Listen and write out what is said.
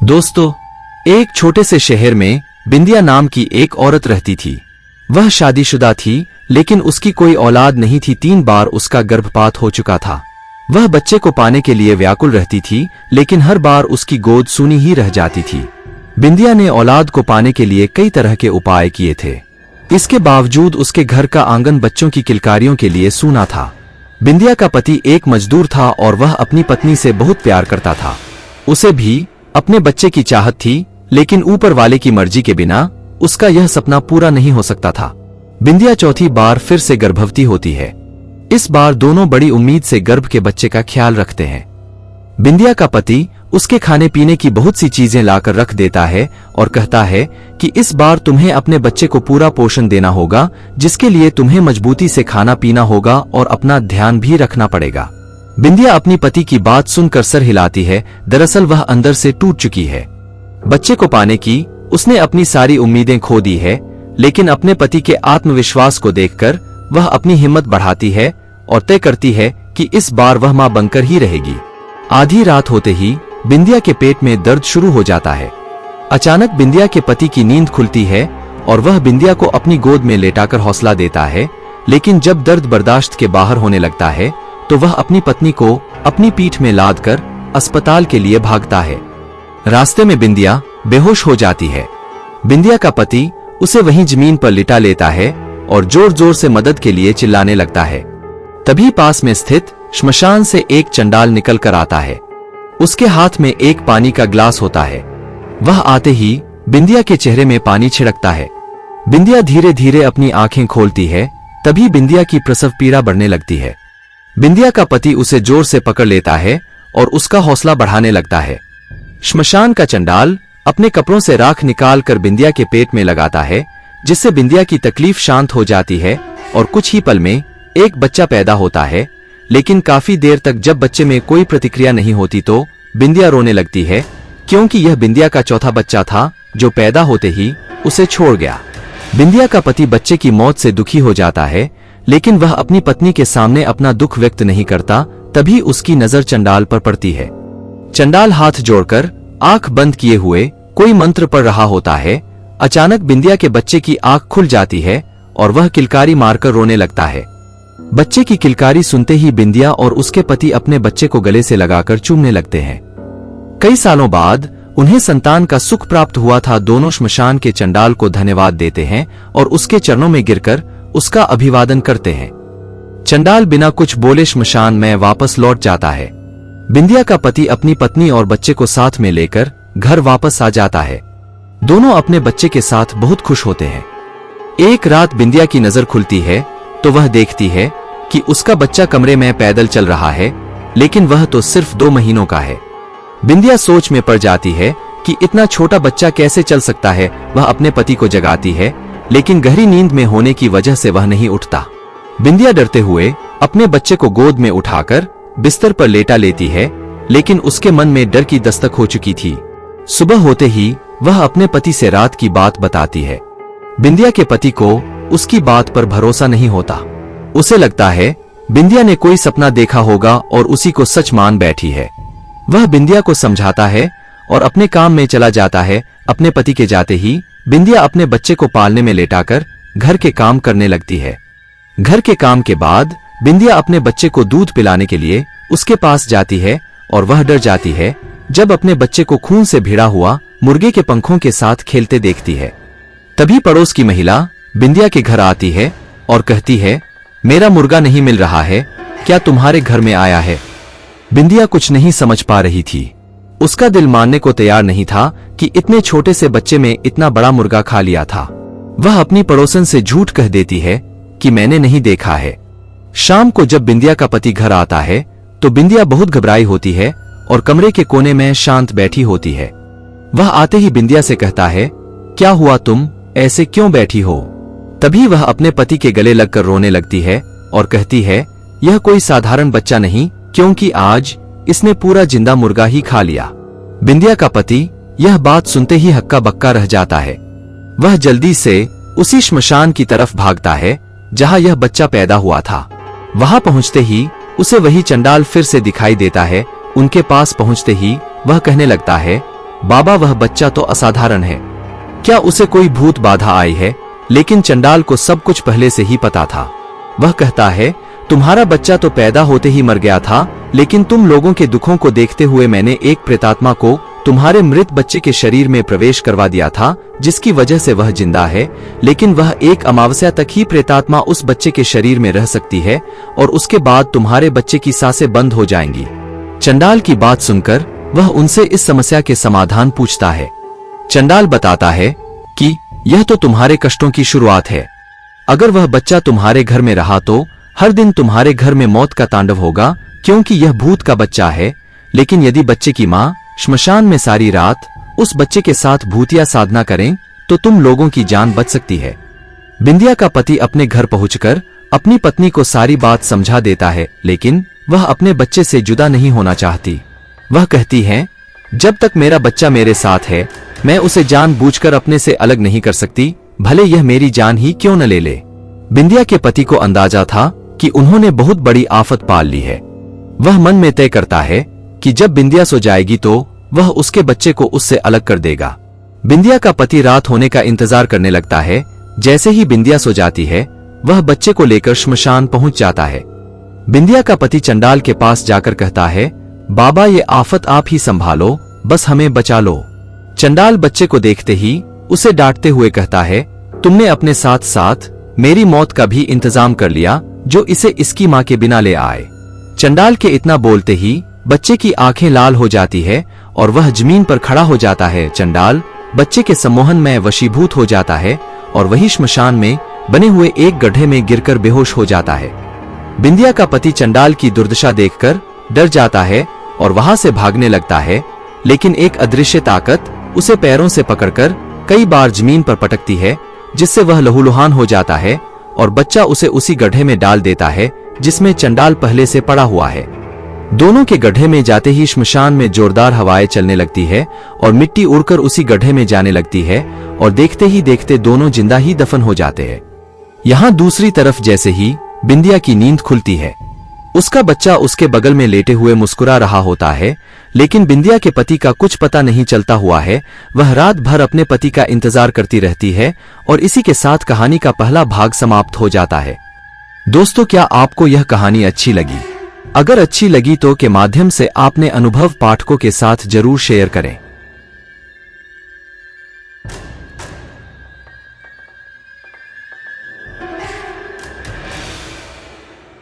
दोस्तों, एक छोटे से शहर में बिंदिया नाम की एक औरत रहती थी। वह शादीशुदा थी, लेकिन उसकी कोई औलाद नहीं थी। 3 बार उसका गर्भपात हो चुका था। वह बच्चे को पाने के लिए व्याकुल रहती थी, लेकिन हर बार उसकी गोद सूनी ही रह जाती थी। बिंदिया ने औलाद को पाने के लिए कई तरह के उपाय किए थे। इसके बावजूद उसके घर का आंगन बच्चों की किलकारियों के लिए सूना था। बिंदिया का पति एक मजदूर था और वह अपनी पत्नी से बहुत प्यार करता था। उसे भी अपने बच्चे की चाहत थी, लेकिन ऊपर वाले की मर्जी के बिना उसका यह सपना पूरा नहीं हो सकता था। बिंदिया चौथी बार फिर से गर्भवती होती है। इस बार दोनों बड़ी उम्मीद से गर्भ के बच्चे का ख्याल रखते हैं। बिंदिया का पति उसके खाने पीने की बहुत सी चीजें लाकर रख देता है और कहता है कि इस बार तुम्हें अपने बच्चे को पूरा पोषण देना होगा, जिसके लिए तुम्हें मजबूती से खाना पीना होगा और अपना ध्यान भी रखना पड़ेगा। बिंदिया अपनी पति की बात सुनकर सर हिलाती है। दरअसल वह अंदर से टूट चुकी है। बच्चे को पाने की उसने अपनी सारी उम्मीदें खो दी है, लेकिन अपने पति के आत्मविश्वास को देखकर वह अपनी हिम्मत बढ़ाती है और तय करती है कि इस बार वह मां बनकर ही रहेगी। आधी रात होते ही बिंदिया के पेट में दर्द शुरू हो जाता है। अचानक बिंदिया के पति की नींद खुलती है और वह बिंदिया को अपनी गोद में लेटाकर हौसला देता है, लेकिन जब दर्द बर्दाश्त के बाहर होने लगता है तो वह अपनी पत्नी को अपनी पीठ में लादकर अस्पताल के लिए भागता है। रास्ते में बिंदिया बेहोश हो जाती है। बिंदिया का पति उसे वहीं जमीन पर लिटा लेता है और जोर जोर से मदद के लिए चिल्लाने लगता है। तभी पास में स्थित श्मशान से एक चंडाल निकल कर आता है। उसके हाथ में एक पानी का ग्लास होता है। वह आते ही बिंदिया के चेहरे में पानी छिड़कता है। बिंदिया धीरे धीरे अपनी आंखें खोलती है। तभी बिंदिया की प्रसव पीड़ा बढ़ने लगती है। बिंदिया का पति उसे जोर से पकड़ लेता है और उसका हौसला बढ़ाने लगता है। श्मशान का चंडाल अपने कपड़ों से राख निकाल कर बिंदिया के पेट में लगाता है, जिससे बिंदिया की तकलीफ शांत हो जाती है और कुछ ही पल में एक बच्चा पैदा होता है। लेकिन काफी देर तक जब बच्चे में कोई प्रतिक्रिया नहीं होती तो बिंदिया रोने लगती है, क्योंकि यह बिंदिया का चौथा बच्चा था जो पैदा होते ही उसे छोड़ गया। बिंदिया का पति बच्चे की मौत से दुखी हो जाता है, लेकिन वह अपनी पत्नी के सामने अपना दुख व्यक्त नहीं करता। तभी उसकी नजर चंडाल पर पड़ती है। चंडाल हाथ जोड़कर आंख बंद किए हुए कोई मंत्र पढ़ रहा होता है। अचानक बिंदिया के बच्चे की आंख खुल जाती है और वह किलकारी मारकर रोने लगता है। बच्चे की किलकारी सुनते ही बिंदिया और उसके पति अपने बच्चे को गले से लगाकर चूमने लगते हैं। कई सालों बाद उन्हें संतान का सुख प्राप्त हुआ था। दोनों श्मशान के चंडाल को धन्यवाद देते हैं और उसके चरणों में गिरकर उसका अभिवादन करते हैं। चंडाल बिना कुछ बोले श्मशान में वापस लौट जाता है। बिंदिया का पति अपनी पत्नी और बच्चे को साथ में लेकर घर वापस आ जाता है। दोनों अपने बच्चे के साथ बहुत खुश होते हैं। एक रात बिंदिया की नजर खुलती है तो वह देखती है कि उसका बच्चा कमरे में पैदल चल रहा है, लेकिन वह तो सिर्फ 2 महीनों का है। बिंदिया सोच में पड़ जाती है कि इतना छोटा बच्चा कैसे चल सकता है। वह अपने पति को जगाती है, लेकिन गहरी नींद में होने की वजह से वह नहीं उठता। बिंदिया डरते हुए अपने बच्चे को गोद में उठाकर बिस्तर पर लेटा लेती है, लेकिन उसके मन में डर की दस्तक हो चुकी थी। सुबह होते ही वह अपने पति से रात की बात बताती है। बिंदिया के पति को उसकी बात पर भरोसा नहीं होता। उसे लगता है बिंदिया ने कोई सपना देखा होगा और उसी को सच मान बैठी है। वह बिंदिया को समझाता है और अपने काम में चला जाता है। अपने पति के जाते ही बिंदिया अपने बच्चे को पालने में लेटाकर घर के काम करने लगती है। घर के काम के बाद बिंदिया अपने बच्चे को दूध पिलाने के लिए उसके पास जाती है और वह डर जाती है जब अपने बच्चे को खून से भिड़ा हुआ मुर्गे के पंखों के साथ खेलते देखती है। तभी पड़ोस की महिला बिंदिया के घर आती है और कहती है, मेरा मुर्गा नहीं मिल रहा है, क्या तुम्हारे घर में आया है? बिंदिया कुछ नहीं समझ पा रही थी। उसका दिल मानने को तैयार नहीं था कि इतने छोटे से बच्चे में इतना बड़ा मुर्गा खा लिया था। वह अपनी पड़ोसन से झूठ कह देती है कि मैंने नहीं देखा है। शाम को जब बिंदिया का पति घर आता है तो बिंदिया बहुत घबराई होती है और कमरे के कोने में शांत बैठी होती है। वह आते ही बिंदिया से कहता है, क्या हुआ, तुम ऐसे क्यों बैठी हो? तभी वह अपने पति के गले लगकर रोने लगती है और कहती है, यह कोई साधारण बच्चा नहीं, क्योंकि आज इसने पूरा जिंदा मुर्गा ही खा लिया। बिंदिया का पति यह बात सुनते ही हक्का बक्का रह जाता है। वह जल्दी से उसी श्मशान की तरफ भागता है जहां यह बच्चा पैदा हुआ था। वहां पहुंचते ही उसे वही चंडाल फिर से दिखाई देता है। उनके पास पहुंचते ही वह कहने लगता है, बाबा वह बच्चा तो असाधारण है, क्या उसे कोई भूत बाधा आई है? लेकिन चंडाल को सब कुछ पहले से ही पता था। वह कहता है, तुम्हारा बच्चा तो पैदा होते ही मर गया था, लेकिन तुम लोगों के दुखों को देखते हुए मैंने एक प्रेतात्मा को तुम्हारे मृत बच्चे के शरीर में प्रवेश करवा दिया था, जिसकी वजह से वह जिंदा है। लेकिन वह एक अमावस्या तक ही प्रेतात्मा उस बच्चे के शरीर में रह सकती है और उसके बाद तुम्हारे बच्चे की सांसें बंद हो जाएंगी। चंडाल की बात सुनकर वह उनसे इस समस्या के समाधान पूछता है। चंडाल बताता है कि यह तो तुम्हारे कष्टों की शुरुआत है। अगर वह बच्चा तुम्हारे घर में रहा तो हर दिन तुम्हारे घर में मौत का तांडव होगा, क्योंकि यह भूत का बच्चा है। लेकिन यदि बच्चे की माँ श्मशान में सारी रात उस बच्चे के साथ भूतिया साधना करें तो तुम लोगों की जान बच सकती है। बिंदिया का पति अपने घर पहुंचकर अपनी पत्नी को सारी बात समझा देता है, लेकिन वह अपने बच्चे से जुदा नहीं होना चाहती। वह कहती है, जब तक मेरा बच्चा मेरे साथ है मैं उसे जानबूझकर अपने से अलग नहीं कर सकती, भले यह मेरी जान ही क्यों न ले ले। बिंदिया के पति को अंदाजा था कि उन्होंने बहुत बड़ी आफत पाल ली है। वह मन में तय करता है कि जब बिंदिया सो जाएगी तो वह उसके बच्चे को उससे अलग कर देगा। बिंदिया का पति रात होने का इंतजार करने लगता है। जैसे ही बिंदिया सो जाती है वह बच्चे को लेकर श्मशान पहुंच जाता है। बिंदिया का पति चंडाल के पास जाकर कहता है, बाबा ये आफत आप ही संभालो, बस हमें बचा लो। चंडाल बच्चे को देखते ही उसे डांटते हुए कहता है, तुमने अपने साथ साथ मेरी मौत का भी इंतजाम कर लिया, जो इसे इसकी माँ के बिना ले आए। चंडाल के इतना बोलते ही बच्चे की आंखें लाल हो जाती है और वह जमीन पर खड़ा हो जाता है। चंडाल बच्चे के सम्मोहन में वशीभूत हो जाता है और वही श्मशान में बने हुए एक गड्ढे में गिरकर बेहोश हो जाता है। बिंदिया का पति चंडाल की दुर्दशा देखकर डर जाता है और वहां से भागने लगता है, लेकिन एक अदृश्य ताकत उसे पैरों से पकड़कर कई बार जमीन पर पटकती है, जिससे वह लहूलुहान हो जाता है और बच्चा उसे उसी गड्ढे में डाल देता है जिसमें चंडाल पहले से पड़ा हुआ है। दोनों के गड्ढे में जाते ही श्मशान में जोरदार हवाएं चलने लगती है और मिट्टी उड़कर उसी गड्ढे में जाने लगती है और देखते ही देखते दोनों जिंदा ही दफन हो जाते हैं। यहाँ दूसरी तरफ जैसे ही बिंदिया की नींद खुलती है, उसका बच्चा उसके बगल में लेटे हुए मुस्कुरा रहा होता है, लेकिन बिंदिया के पति का कुछ पता नहीं चलता हुआ है। वह रात भर अपने पति का इंतजार करती रहती है और इसी के साथ कहानी का पहला भाग समाप्त हो जाता है। दोस्तों, क्या आपको यह कहानी अच्छी लगी? अगर अच्छी लगी तो के माध्यम से आपने अनुभव पाठकों के साथ जरूर शेयर करें।